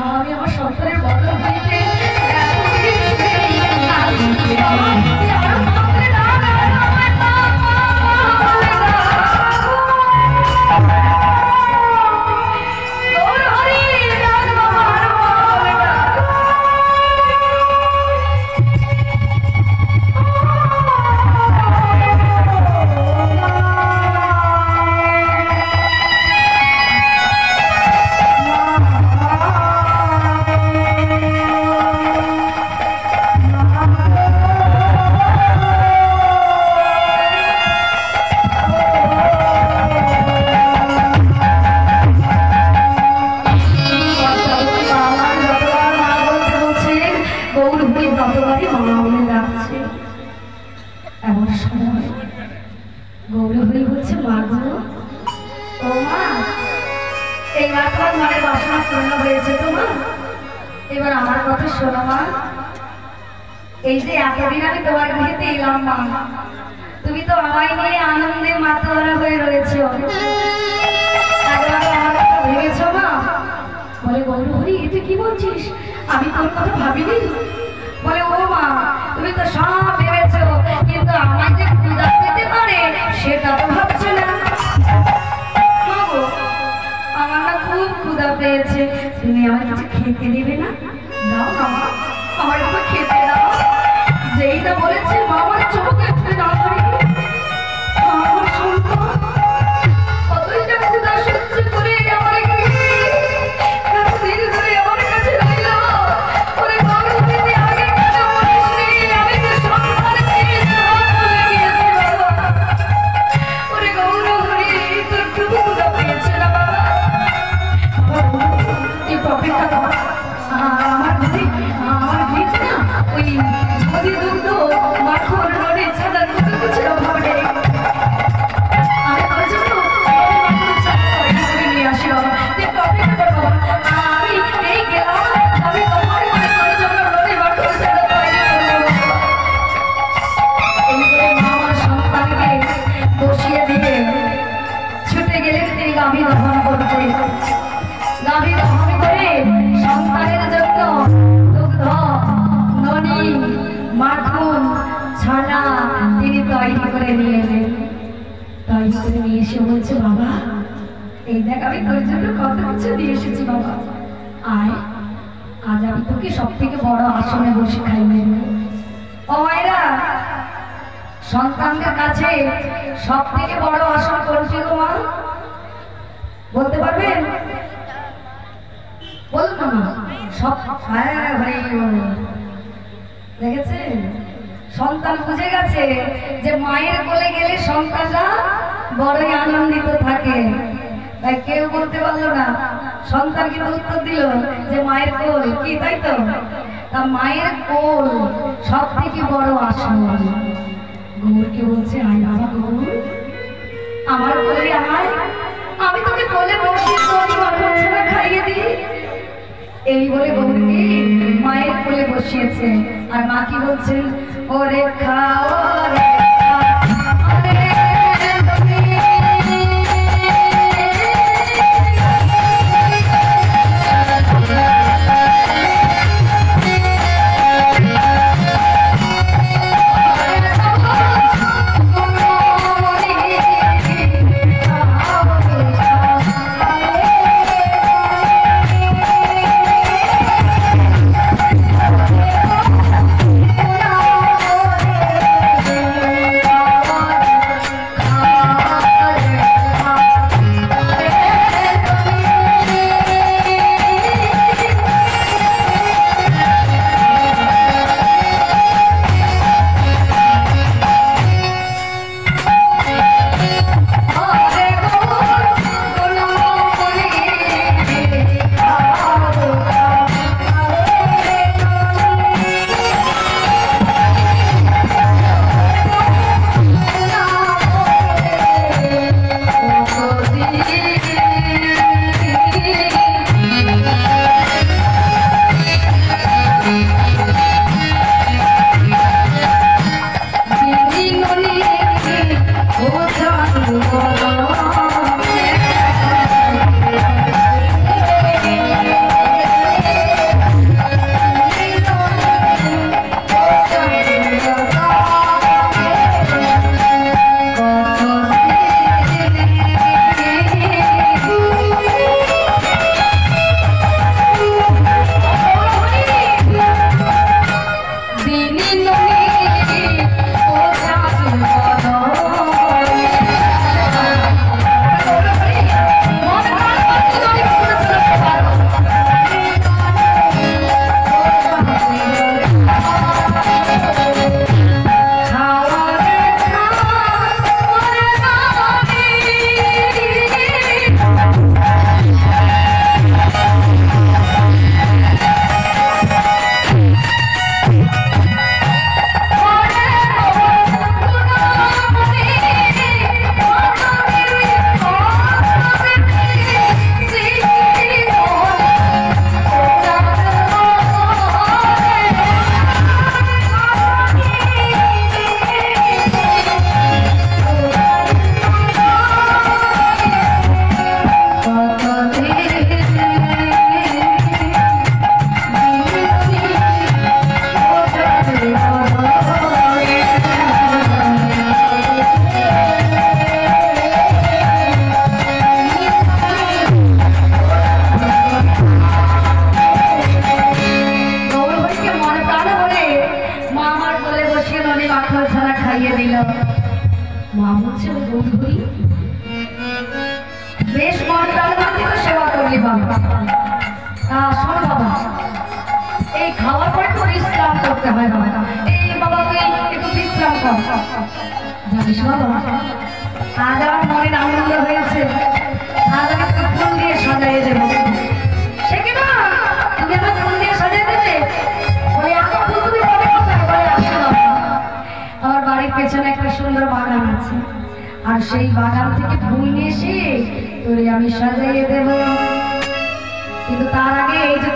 আমি আমার সন্তানের বদল হইতে এবার আমার কথা শোনো মা। এই যে এতদিন আমি তোমার গৃহেতে এলাম মা, তুমি তো আমায় নিয়ে আনন্দে মাতোয়ারা হয়ে রয়েছ। ভেবেছ মা? বলে গৌরহরি এটা কি বলছিস? আমি তোর কথা ভাবিনি। বলে ও মা, তুমি তো সব ভেবেছ, কিন্তু আমার যে ক্ষুধা পেতে পারে সেটা তো ভাবছো না। আমার না খুব ক্ষুধা পেয়েছে, তুমি আমার কিছু খেতে দেবে না? দাও না মা, আমার একটু খেতে দাও। যেই না বলেছে মা আমার চোখে একটু না ধরে আমার সন্তান কতইটা ক্ষুধা সহ্য করে আমার এতদিন ধরে আমার কাছে রইল। ওরে গর্ভবতী আগে কেন বলিসনি? আমি তো সন্তান পেয়েছি, ভুলে গিয়েছি বাবা। ওরে গৌরহরি, তোর খুব ক্ষুধা পেয়েছে না বাবা? একটু অপেক্ষা কর। আমার ভিড় না ওই নদী দুগ্ধ মাখন রোডে ছাদার মতো কিছু অভাব নেই। আমি তোর জন্য নিয়ে আসি বাবা, একটু অপেক্ষা কর বাবা। আমি এই গেলাম, আমি তোমার তোর জন্য রোডে মাখন ছাদা তৈরি করবো। এই করে মা আমার সন্তানকে বসিয়ে দিয়ে ছুটে গেলেন তিনি গাভী দহন করতে। গাভী দহন করে সন্তানের জন্য দুগ্ধ, ননি, মাখন, ছানা তিনি তৈরি করে নিয়ে এলেন। তৈরি করে নিয়ে এসে বলছে বাবা, এই দেখ আমি তোর জন্য কত কিছু নিয়ে এসেছি বাবা, আয় আজ আমি তোকে সব থেকে বড় আসনে বসে খাইয়ে দেব। ও মায়েরা, সন্তানদের কাছে সব থেকে বড় আসন কোনটি গো মা? বলতে পারবেন? বলবো না সব। হ্যাঁ ভাই, দেখেছেন সন্তান বুঝে গেছে যে মায়ের কোলে গেলে সন্তানরা বড়ই আনন্দিত থাকে। তাই কেউ বলতে পারলো না, সন্তান কিন্তু উত্তর দিল যে মায়ের কোল কি, তাই তো? তা মায়ের কোল সব থেকে বড় আসন। গৌরকে বলছে আয় বাবা গৌর, আমার কোলে আয়, আমি তোকে কোলে বসিয়ে তোর মাখন ছানা খাইয়ে দিই। এই বলে গৌরকে মায়ের কোলে বসিয়েছে। আর মা কি বলছেন? ওরে খাও রে ছিল গৌরী, বেশ মনটাল তো সেবা করলি বাবা। শোন বাবা, এই খাওয়ার পরে তো বিশ্রাম করতে হয় বাবা। এই বাবা তুই একটু বিশ্রাম কর। জানিস বাবা, আজ আমার মনের আনন্দ হয়েছে, আজ আমি তোকে ফুল দিয়ে সাজাইয়ে দেবো। সে কি না, তুমি আমার ফুল দিয়ে সাজিয়ে দেবে? বলে এত ফুল তুমি পাবে কোথায়? বলে আসো বাবা, আমার বাড়ির পেছনে একটা সুন্দর বাগান আছে, আর সেই বাগান থেকে ফুল নিয়ে এসে তোরে আমি সাজাইয়ে দেবো। কিন্তু তার আগে এই যে